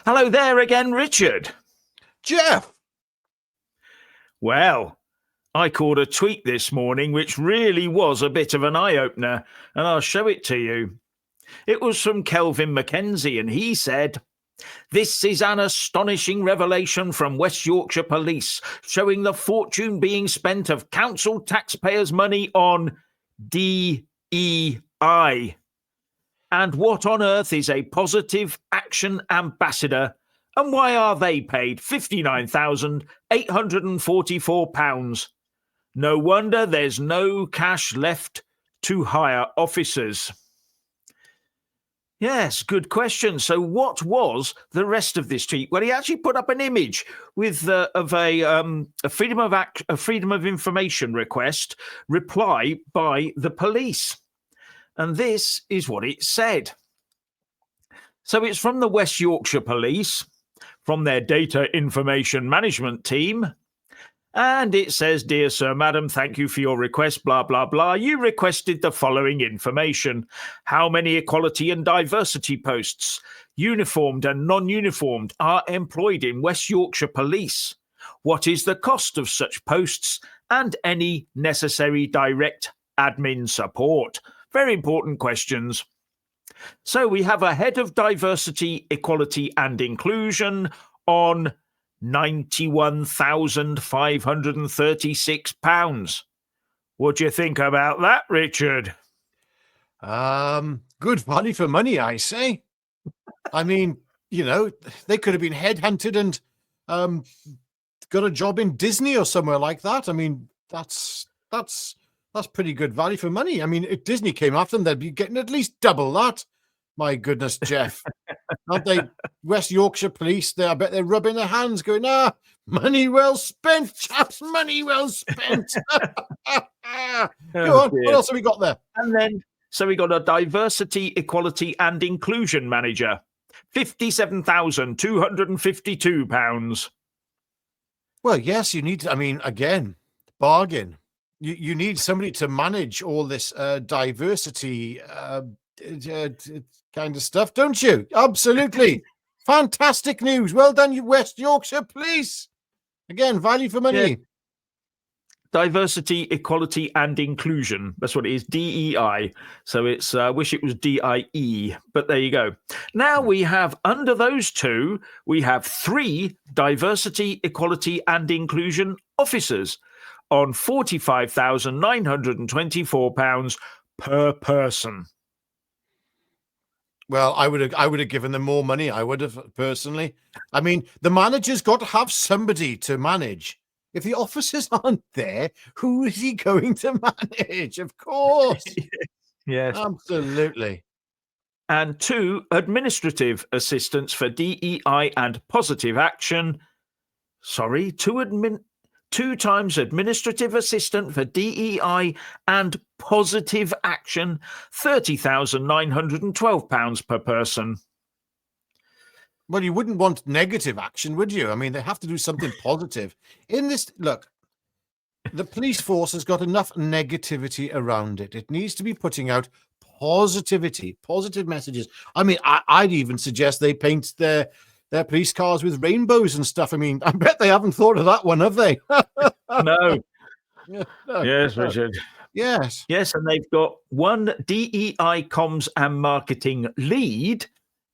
Hello there again, Richard. Jeff! Well, I caught a tweet this morning which really was a bit of an eye-opener, and I'll show it to you. It was from Kelvin Mackenzie, and he said, "This is an astonishing revelation from West Yorkshire Police, showing the fortune being spent of council taxpayers' money on DEI. And what on earth is a positive action ambassador, and why are they paid £59,844? No wonder there's no cash left to hire officers." Yes, good question. So what was the rest of this tweet? Well, he actually put up an image with of a freedom of information request reply by the police. And this is what it said. So it's from the West Yorkshire Police, from their data information management team. And it says, "Dear Sir, Madam, thank you for your request, blah, blah, blah. You requested the following information. How many equality and diversity posts, uniformed and non-uniformed, are employed in West Yorkshire Police? What is the cost of such posts and any necessary direct admin support?" Very important questions. So we have a head of diversity, equality and inclusion on £91,536. What do you think about that, Richard? Good value for money, I say. I mean, they could have been headhunted and got a job in Disney or somewhere like that. I mean, that's pretty good value for money. I mean, if Disney came after them, they'd be getting at least double that. My goodness, Jeff. Aren't they? West Yorkshire Police, I bet they're rubbing their hands going, money well spent, chaps, money well spent. Go on, Dear. What else have we got there? And then, so we got a diversity, equality and inclusion manager, £57,252. Well, yes, you need, again, bargain. You need somebody to manage all this diversity kind of stuff, don't you? Absolutely. Fantastic news. Well done, you West Yorkshire Police. Again, value for money. Yeah. Diversity, equality and inclusion. That's what it is, DEI. So it's, I wish it was DIE, but there you go. Now we have, under those two, we have 3 diversity, equality and inclusion officers on £45,924 per person. Well, I would have given them more money. I would have, personally. I mean, the manager's got to have somebody to manage. If the officers aren't there, who is he going to manage? Of course. Yes. Absolutely. And 2 administrative assistants for DEI and positive action. Sorry, 2 times administrative assistant for DEI and positive action, £30,912 per person. Well, you wouldn't want negative action, would you? I mean, they have to do something positive. In this, look, the police force has got enough negativity around it. It needs to be putting out positivity, positive messages. I mean, I'd even suggest they paint their police cars with rainbows and stuff. I mean, I bet they haven't thought of that one, have they? No. No. Yes, Richard. Yes. Yes, and they've got 1 DEI comms and marketing lead.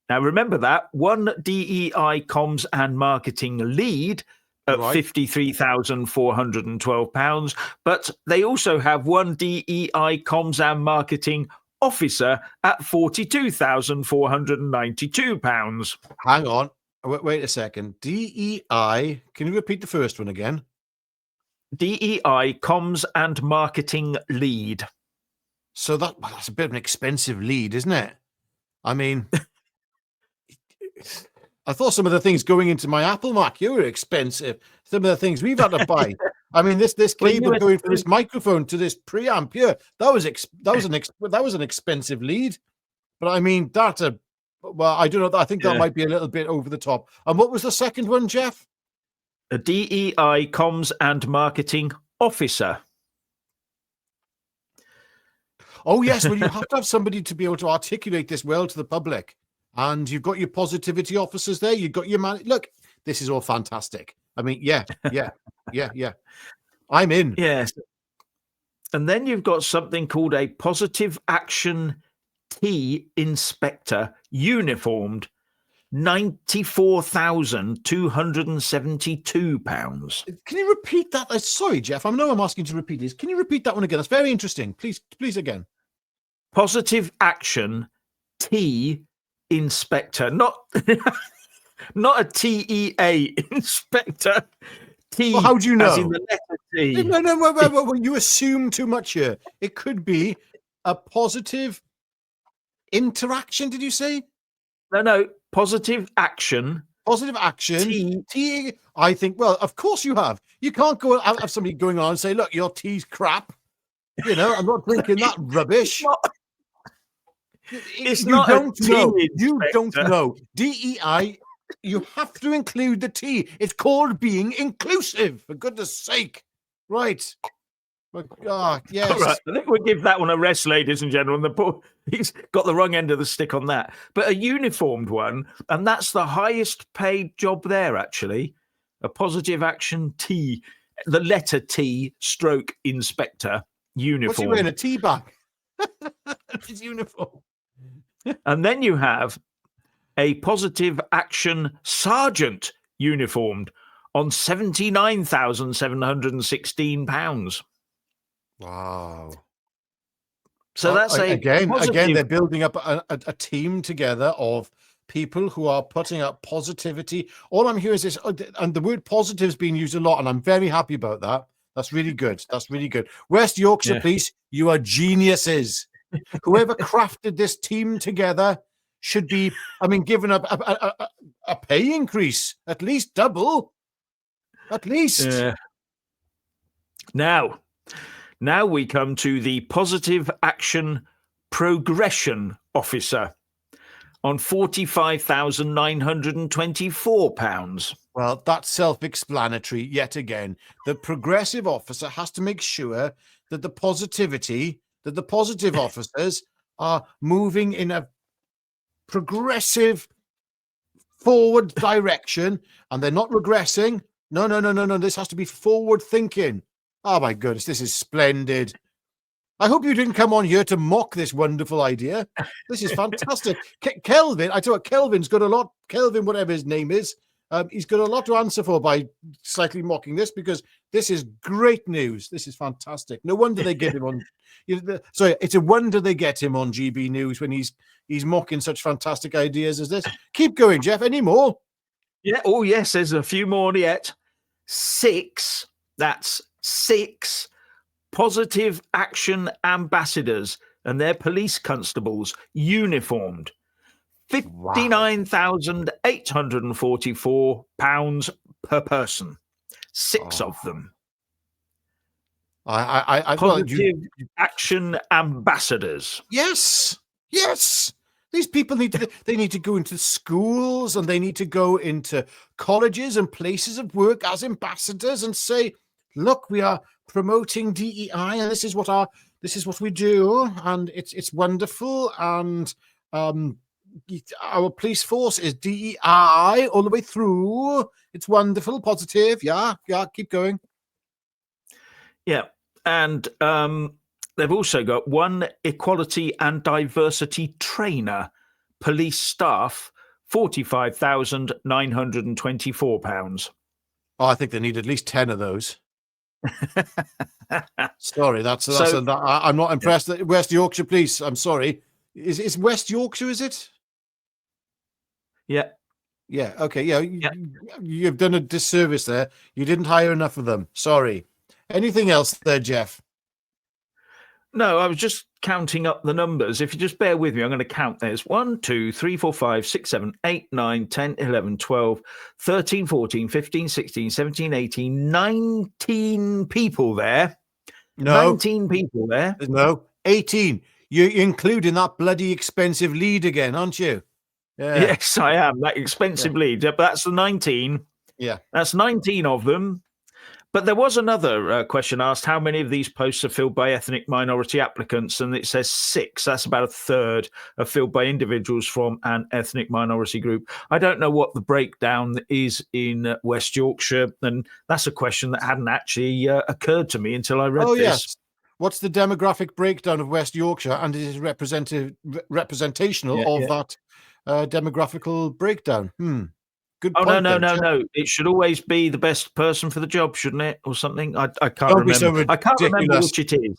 Now, remember that, 1 DEI comms and marketing lead at £53,412. But they also have 1 DEI comms and marketing officer at £42,492. Hang on. Wait a second. DEI. Can you repeat the first one again? DEI comms and marketing lead. So that's a bit of an expensive lead, isn't it? I mean, I thought some of the things going into my Apple Mac here were expensive. Some of the things we've had to buy. I mean, this cable going from this microphone to this preamp here, that was an expensive lead. But I mean, well, I don't know. I think that might be a little bit over the top. And what was the second one, Jeff? A DEI comms and marketing officer. Oh, yes. Well, you have to have somebody to be able to articulate this well to the public. and you've got your positivity officers there. You've got your man. Look, this is all fantastic. I mean, yeah. I'm in. Yes. And then you've got something called a positive action T inspector, uniformed, £94,272. Can you repeat that? Sorry, Jeff. I know I'm asking you to repeat this. Can you repeat that one again? That's very interesting. Please again. Positive action T inspector, not not a TEA inspector. T. Well, how do you know? As in the letter T. No. You assume too much here. It could be a positive interaction. Did you say? No. Positive action. Positive action. T. I think. Well, of course you have. You can't go out have somebody going on and say, "Look, your tea's crap." You know, I'm not drinking that rubbish. It's not. You don't know. DEI. You have to include the T. It's called being inclusive, for goodness sake. Right. Yes. All right. I think we'll give that one a rest, ladies and gentlemen. He's got the wrong end of the stick on that. But a uniformed one, and that's the highest paid job there, actually. A positive action T, the letter T stroke inspector uniform. What's he wearing, a tea bag? His uniform. And then you have a positive action sergeant uniformed on £79,716. Wow. So that's again, they're building up a team together of people who are putting up positivity. All I'm hearing is this, and the word positive is being used a lot, and I'm very happy about that. That's really good. West Yorkshire Police, you are geniuses. Whoever crafted this team together should be, given a pay increase, at least double. At least. Now we come to the positive action progression officer on £45,924. Well, that's self-explanatory yet again. The progressive officer has to make sure that the positive officers are moving in a progressive forward direction, and they're not regressing. No. This has to be forward thinking. Oh my goodness, this is splendid. I hope you didn't come on here to mock this wonderful idea. This is fantastic. Kelvin, I tell you what, Kelvin's got a lot. Kelvin, whatever his name is, he's got a lot to answer for by slightly mocking this, because this is great news. This is fantastic. No wonder they get him on. Sorry, it's a wonder they get him on GB News when he's mocking such fantastic ideas as this. Keep going, Jeff. Any more? Yeah. Oh, yes. There's a few more yet. 6. That's 6 positive action ambassadors and their police constables uniformed. £59,844 per person. 6 of them. Positive action ambassadors. Yes. These people need to go into schools, and they need to go into colleges and places of work as ambassadors and say, look, we are promoting DEI, and this is what we do, and it's wonderful, and our police force is DEI all the way through. It's wonderful, positive. Yeah, keep going. Yeah, and they've also got 1 equality and diversity trainer, police staff, £45,924. Oh, I think they need at least 10 of those. Sorry, I'm not impressed. Yeah. West Yorkshire Police, I'm sorry. Is West Yorkshire, is it? Yeah. Yeah, okay. Yeah, you've done a disservice there. You didn't hire enough of them. Sorry. Anything else there, Jeff? No, I was just counting up the numbers. If you just bear with me, I'm going to count. There's 1, 2, 3, 4, 5, 6, 7, 8, 9, 10, 11, 12, 13, 14, 15, 16, 17, 18, 19 people there. No. 19 people there. No, 18. You're including that bloody expensive lead again, aren't you? Yeah. Yes, I am. That expensive lead. But that's the 19. Yeah. That's 19 of them. But there was another question asked, how many of these posts are filled by ethnic minority applicants? And it says 6. That's about a third are filled by individuals from an ethnic minority group. I don't know what the breakdown is in West Yorkshire. And that's a question that hadn't actually occurred to me until I read this. Yes. What's the demographic breakdown of West Yorkshire? And is it representational of that demographical breakdown? Good Oh, point. No. It should always be the best person for the job, shouldn't it? Or something? I can't Don't be remember. so I can't remember ridiculous. which it is.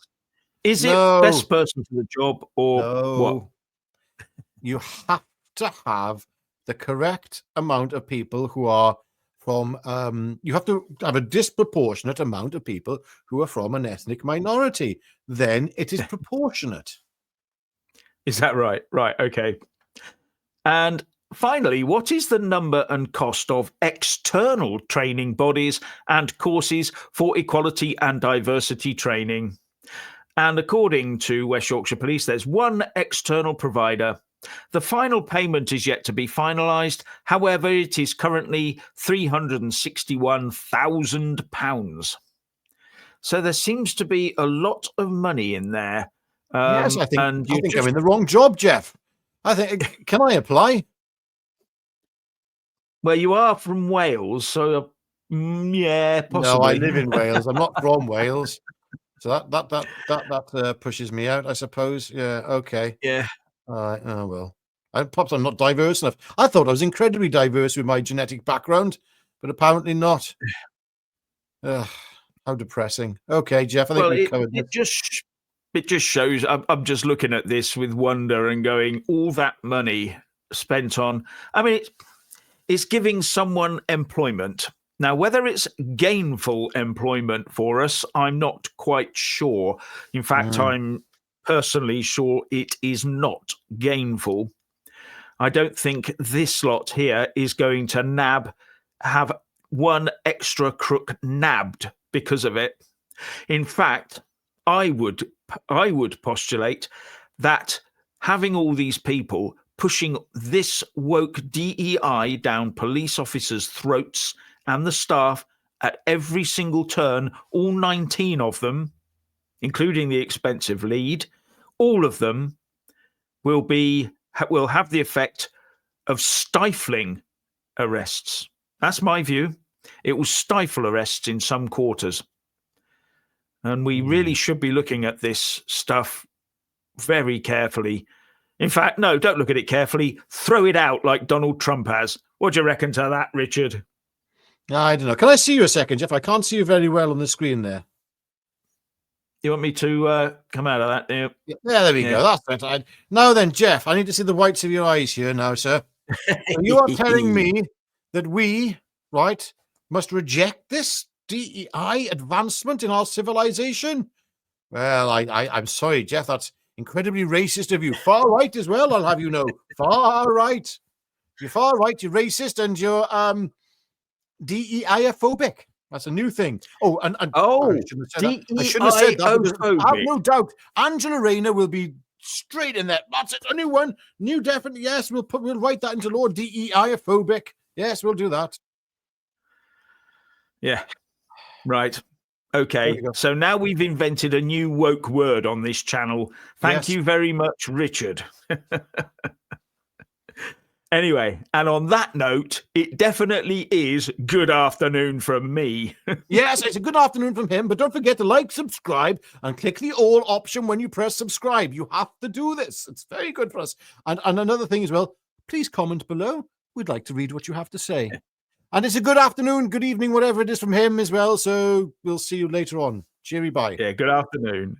Is it No. best person for the job or what? No. You have to have the correct amount of people who are from, you have to have a disproportionate amount of people who are from an ethnic minority. Then it is proportionate. Is that right? Right. Okay. And finally, what is the number and cost of external training bodies and courses for equality and diversity training? And according to West Yorkshire Police, there's one external provider. The final payment is yet to be finalised. However, it is currently £361,000. So there seems to be a lot of money in there. Yes, I think, and I'm in the wrong job, Jeff. I think, can I apply? Well, you are from Wales, so yeah, possibly. No, I live in Wales. I'm not from Wales, so that pushes me out, I suppose. Yeah, okay. Yeah. All right. Oh well. Perhaps I'm not diverse enough. I thought I was incredibly diverse with my genetic background, but apparently not. How depressing. Okay, Jeff. I think we covered it just shows. I'm just looking at this with wonder and going, all that money spent on. I mean, it's giving someone employment. Now, whether it's gainful employment for us, I'm not quite sure. In fact, I'm personally sure it is not gainful. I don't think this lot here is going to have one extra crook nabbed because of it. In fact, I would postulate that having all these people pushing this woke DEI down police officers' throats and the staff at every single turn, all 19 of them, including the expensive lead, all of them will have the effect of stifling arrests. That's my view. It will stifle arrests in some quarters. And we really should be looking at this stuff very carefully. In fact, no, don't look at it carefully. Throw it out like Donald Trump has. What do you reckon to that, Richard? I don't know. Can I see you a second, Jeff? I can't see you very well on the screen there. You want me to come out of that? Yeah, there we go. That's better. Now then, Jeff, I need to see the whites of your eyes here now, sir. So you are telling me that we, right, must reject this DEI advancement in our civilization? Well, I'm sorry, Jeff. That's incredibly racist of you. Far right as well, I'll have you know. Far right. You're far right, you're racist, and you're DEI-phobic. That's a new thing. Oh, and I shouldn't have said that. I have no doubt Angela Rayner will be straight in there. That's it. A new one. New, definitely. Yes, we'll write that into law. DEI-phobic. Yes, we'll do that. Yeah. Right. Okay. So now we've invented a new woke word on this channel. Thank you very much, Richard. Anyway, and on that note, it definitely is good afternoon from me. Yes, it's a good afternoon from him, but don't forget to like, subscribe, and click the all option when you press subscribe. You have to do this. It's very good for us. And another thing as well, please comment below. We'd like to read what you have to say. And it's a good afternoon, good evening, whatever it is from him as well. So we'll see you later on. Cheery bye. Yeah, good afternoon.